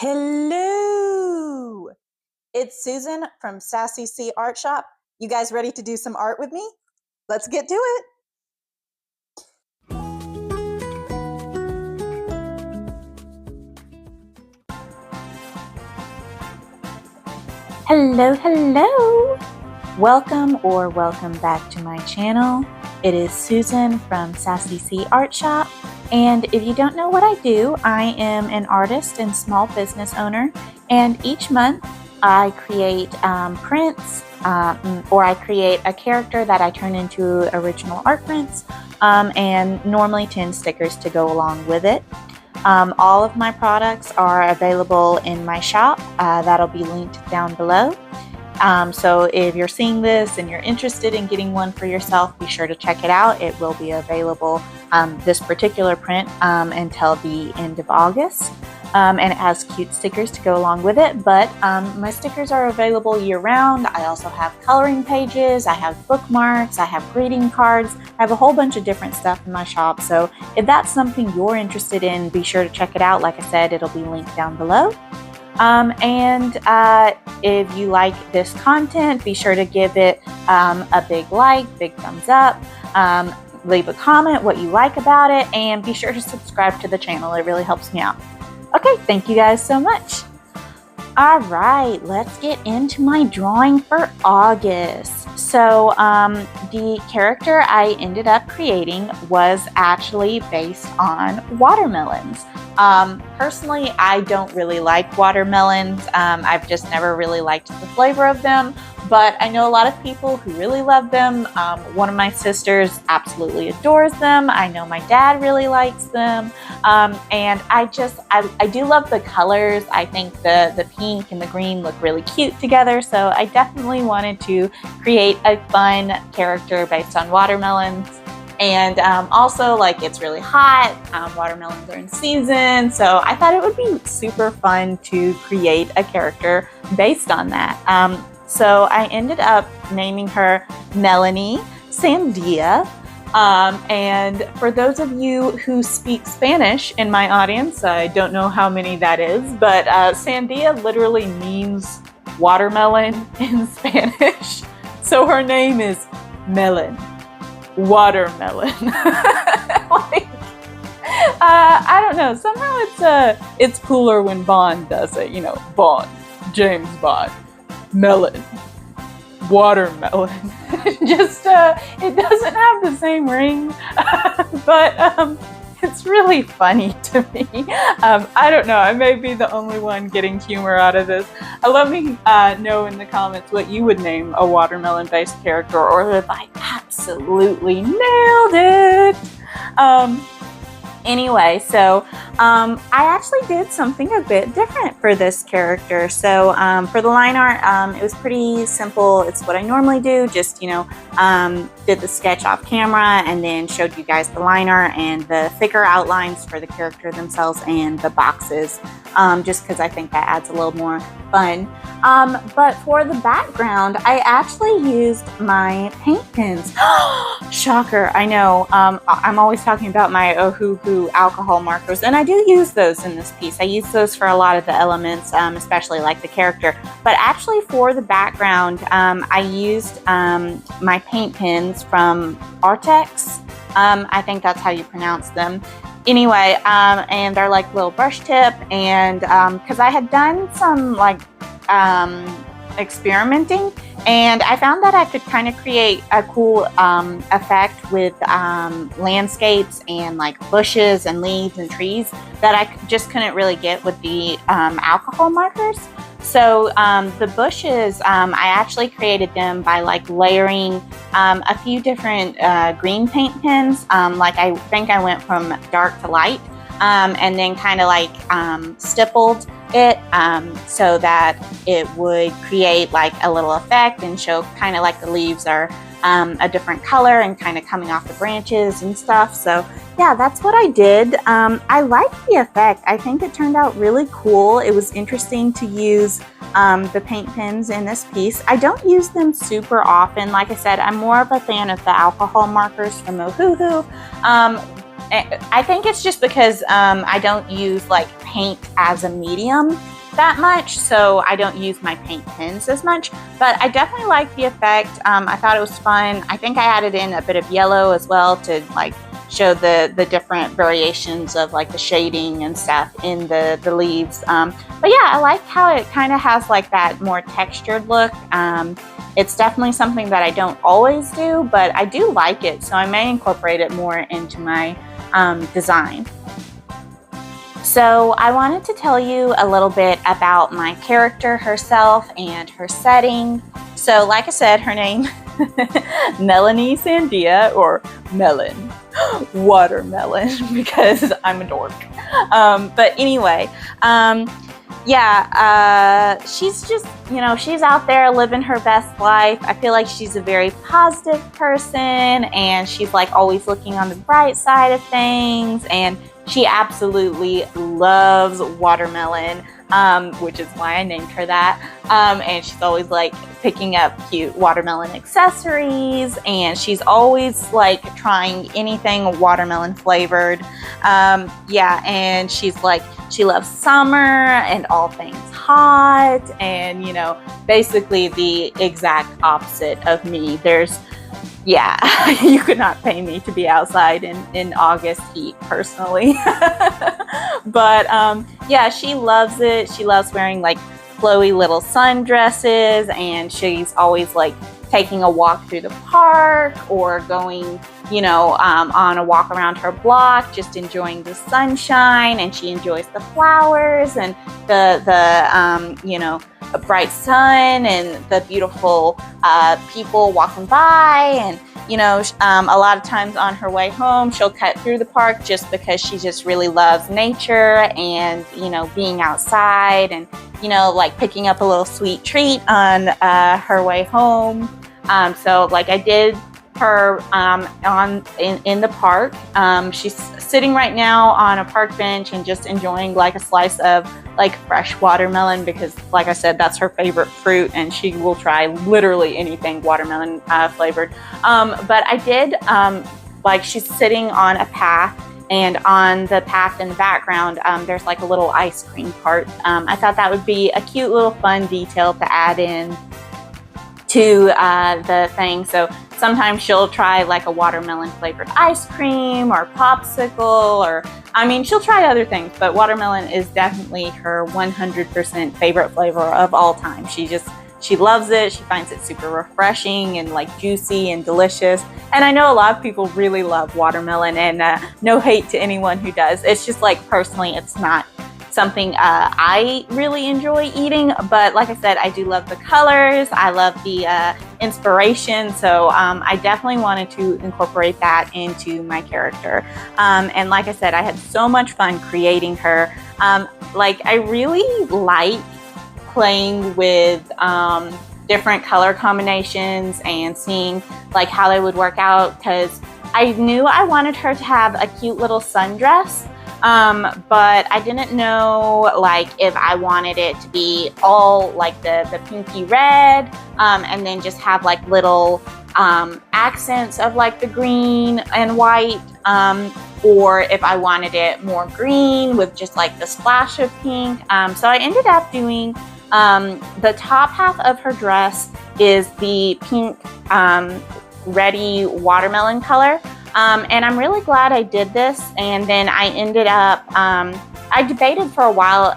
Hello! It's Susan from Sassy C Art Shop. You guys ready to do some art with me? Let's get to it. Hello! Welcome or welcome back to my channel. It is Susan from Sassy C Art Shop. And if you don't know what I do, I am an artist and small business owner. And each month I create prints or I create a character that I turn into original art prints and normally 10 stickers to go along with it. All of my products are available in my shop. That'll be linked down below. So if you're seeing this and you're interested in getting one for yourself, be sure to check it out. It will be available, this particular print, until the end of August. And it has cute stickers to go along with it, but my stickers are available year-round. I also have coloring pages, I have bookmarks, I have greeting cards. I have a whole bunch of different stuff in my shop, so if that's something you're interested in, be sure to check it out. Like I said, it'll be linked down below. If you like this content, be sure to give it a big like, big thumbs up, leave a comment what you like about it, and be sure to subscribe to the channel. It really helps me out. Okay, thank you guys so much. All right, let's get into my drawing for August. So the character I ended up creating was actually based on watermelons. Personally, I don't really like watermelons. I've just never really liked the flavor of them, but I know a lot of people who really love them. One of my sisters absolutely adores them. I know my dad really likes them. And I do love the colors. I think the pink and the green look really cute together. So I definitely wanted to create a fun character based on watermelons. And also, like, it's really hot, watermelons are in season, so I thought it would be super fun to create a character based on that. So I ended up naming her Melanie Sandia. And for those of you who speak Spanish in my audience, I don't know how many that is, but Sandia literally means watermelon in Spanish. So her name is Melon. Watermelon. I don't know. Somehow it's cooler when Bond does it. You know, Bond, James Bond, Melon, watermelon. Just it doesn't have the same ring, but it's really funny to me. I don't know. I may be the only one getting humor out of this. Let me know in the comments what you would name a watermelon-based character, or if I absolutely nailed it. Anyway, so I actually did something a bit different for this character. So for the line art, it was pretty simple. It's what I normally do, just, you know, did the sketch off camera and then showed you guys the line art and the thicker outlines for the character themselves and the boxes, just because I think that adds a little more fun. But for the background, I actually used my paint pens. Shocker, I know. I'm always talking about my Ohuhu alcohol markers, and I do use those in this piece. I use those for a lot of the elements, especially like the character. But actually for the background, I used my paint pens from Artex. I think that's how you pronounce them. Anyway, and they're like little brush tip, and because I had done some like experimenting, and I found that I could kind of create a cool effect with landscapes and like bushes and leaves and trees that I just couldn't really get with the alcohol markers. So the bushes, I actually created them by like layering a few different green paint pens. Like I think I went from dark to light, and then kind of like stippled it so that it would create like a little effect and show kind of like the leaves are a different color and kind of coming off the branches and stuff. So yeah, that's what I did. I like the effect. I think it turned out really cool. It was interesting to use the paint pens in this piece. I don't use them super often. Like I said, I'm more of a fan of the alcohol markers from Ohuhu. I think it's just because I don't use like paint as a medium that much, so I don't use my paint pens as much, but I definitely like the effect. I thought it was fun. I think I added in a bit of yellow as well to like show the different variations of like the shading and stuff in the leaves. But yeah, I like how it kind of has like that more textured look. It's definitely something that I don't always do, but I do like it, so I may incorporate it more into my design. So I wanted to tell you a little bit about my character herself and her setting. So like I said, her name, Melanie Sandia, or Melon, watermelon, because I'm a dork. But anyway, she's just, she's out there living her best life. I feel like she's a very positive person, and she's like always looking on the bright side of things, and she absolutely loves watermelon, which is why I named her that. And she's always like picking up cute watermelon accessories, and she's always like trying anything watermelon flavored. And she's like, she loves summer and all things hot, and basically the exact opposite of me. You could not pay me to be outside in August heat personally. But she loves it. She loves wearing like flowy little sundresses, and she's always like taking a walk through the park or going on a walk around her block, just enjoying the sunshine, and she enjoys the flowers and the bright sun and the beautiful people walking by. And a lot of times on her way home, she'll cut through the park just because she just really loves nature and being outside, and like picking up a little sweet treat on her way home. So like I did her in the park. She's sitting right now on a park bench and just enjoying like a slice of like fresh watermelon, because like I said, that's her favorite fruit, and she will try literally anything watermelon flavored. But I did like, she's sitting on a path, and on the path in the background there's like a little ice cream cart. I thought that would be a cute little fun detail to add in to the thing. So sometimes she'll try like a watermelon flavored ice cream or popsicle, or she'll try other things, but watermelon is definitely her 100% favorite flavor of all time. She loves it. She finds it super refreshing and like juicy and delicious. And I know a lot of people really love watermelon, and no hate to anyone who does. It's just like, personally, it's not something I really enjoy eating, but like I said, I do love the colors. I love the inspiration, so I definitely wanted to incorporate that into my character. And like I said, I had so much fun creating her. I really like playing with different color combinations and seeing like how they would work out, because I knew I wanted her to have a cute little sundress. But I didn't know like if I wanted it to be all like the pinky red, and then just have like little accents of like the green and white, or if I wanted it more green with just like the splash of pink. So I ended up doing the top half of her dress is the pink ready watermelon color. And I'm really glad I did this. And then I ended up, I debated for a while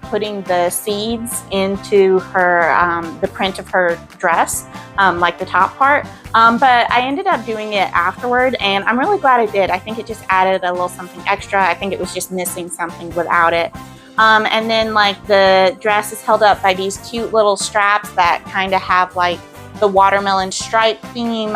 putting the seeds into her, the print of her dress, like the top part. But I ended up doing it afterward, and I'm really glad I did. I think it just added a little something extra. I think it was just missing something without it. And then like the dress is held up by these cute little straps that kind of have like the watermelon stripe theme,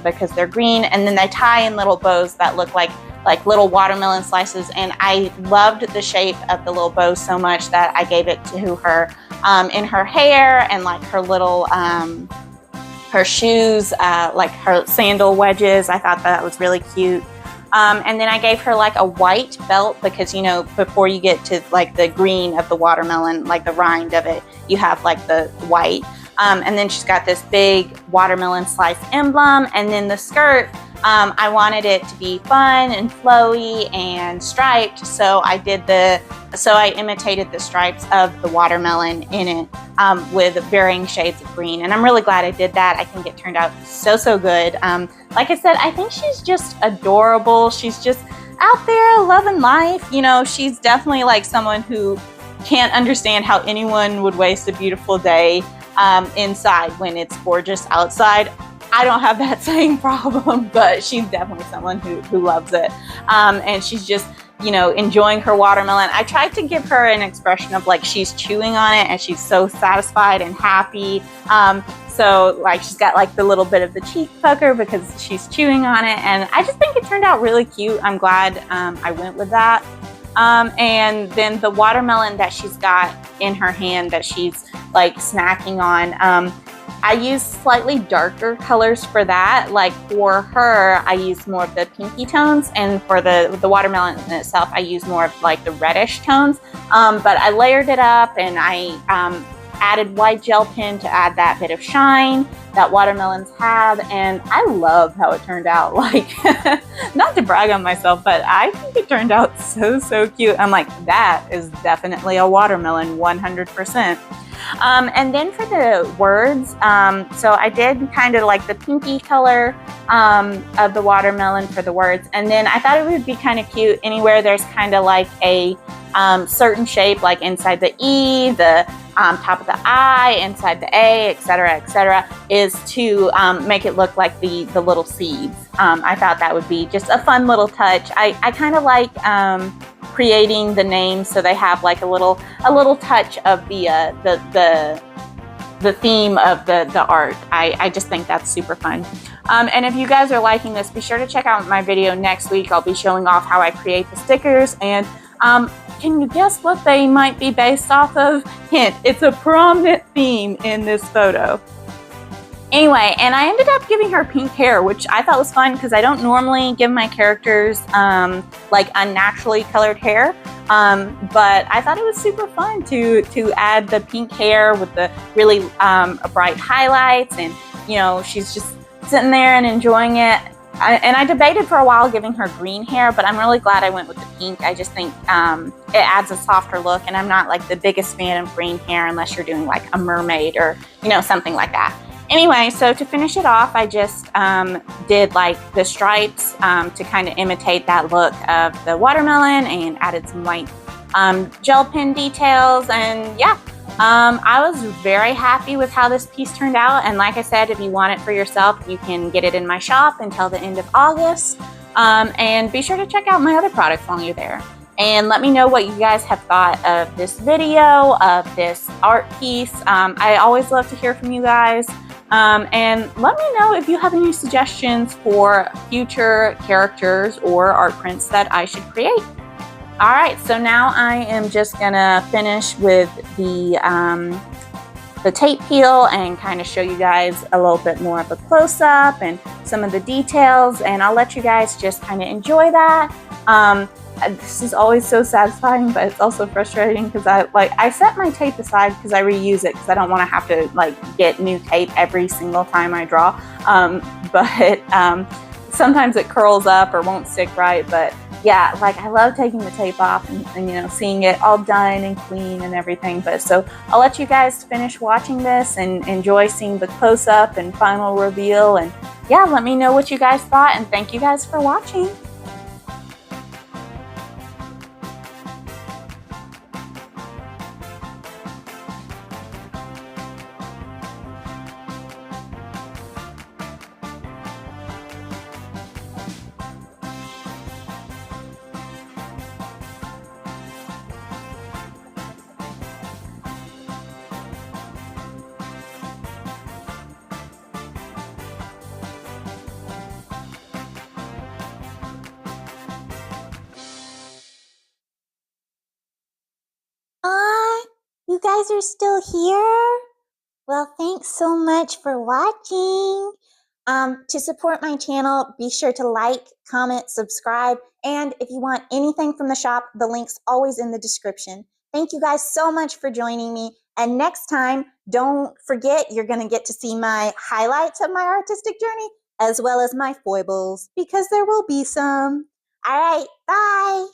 because they're green, and then they tie in little bows that look like little watermelon slices. And I loved the shape of the little bows so much that I gave it to her in her hair, and like her little her shoes, like her sandal wedges. I thought that was really cute. And then I gave her like a white belt, because before you get to like the green of the watermelon, like the rind of it, you have like the white. And then she's got this big watermelon slice emblem. And then the skirt, I wanted it to be fun and flowy and striped, so I imitated the stripes of the watermelon in it with varying shades of green, and I'm really glad I did that. I think it turned out so good. Like I said, I think she's just adorable. She's just out there loving life. You know, she's definitely like someone who can't understand how anyone would waste a beautiful day inside when it's gorgeous outside. I don't have that same problem, but she's definitely someone who loves it. And she's just, you know, enjoying her watermelon. I tried to give her an expression of like she's chewing on it and she's so satisfied and happy. So like she's got like the little bit of the cheek pucker because she's chewing on it. And I just think it turned out really cute. I'm glad I went with that. And then the watermelon that she's got in her hand that she's like snacking on, I use slightly darker colors for that. Like for her, I use more of the pinky tones, and for the watermelon in itself, I use more of like the reddish tones. But I layered it up, and I added white gel pen to add that bit of shine that watermelons have, and I love how it turned out. Like, not to brag on myself, but I think it turned out so cute. I'm like, that is definitely a watermelon, 100%. And then for the words, so I did kind of like the pinky color of the watermelon for the words, and then I thought it would be kind of cute anywhere there's kind of like a certain shape, like inside the E, the top of the I, inside the A, etc., is to make it look like the little seeds. I thought that would be just a fun little touch. I kind of like creating the names so they have like a little touch of the theme of the art. I just think that's super fun. And if you guys are liking this, be sure to check out my video next week. I'll be showing off how I create the stickers, and can you guess what they might be based off of? Hint, it's a prominent theme in this photo. Anyway, and I ended up giving her pink hair, which I thought was fun because I don't normally give my characters like unnaturally colored hair. But I thought it was super fun to add the pink hair with the really bright highlights, and you know, she's just sitting there and enjoying it. And I debated for a while giving her green hair, but I'm really glad I went with the pink. I just think it adds a softer look, and I'm not like the biggest fan of green hair unless you're doing like a mermaid or, you know, something like that. Anyway, so to finish it off, I just did like the stripes to kind of imitate that look of the watermelon, and added some white gel pen details, and yeah. I was very happy with how this piece turned out, and like I said, if you want it for yourself, you can get it in my shop until the end of August, and be sure to check out my other products while you're there. And let me know what you guys have thought of this video, of this art piece. I always love to hear from you guys. And let me know if you have any suggestions for future characters or art prints that I should create. All right, so now I am just gonna finish with the tape peel and kind of show you guys a little bit more of a close-up and some of the details, and I'll let you guys just kind of enjoy that. This is always so satisfying, but it's also frustrating because I set my tape aside because I reuse it because I don't want to have to like get new tape every single time I draw. But sometimes it curls up or won't stick right. But yeah, like I love taking the tape off and you know, seeing it all done and clean and everything. But so I'll let you guys finish watching this and enjoy seeing the close-up and final reveal. And yeah, let me know what you guys thought, and thank you guys for watching. You guys are still here? Well, thanks so much for watching. To support my channel, be sure to like, comment, subscribe, and if you want anything from the shop, the link's always in the description. Thank you guys so much for joining me, and next time, don't forget, you're going to get to see my highlights of my artistic journey, as well as my foibles, because there will be some. All right, bye.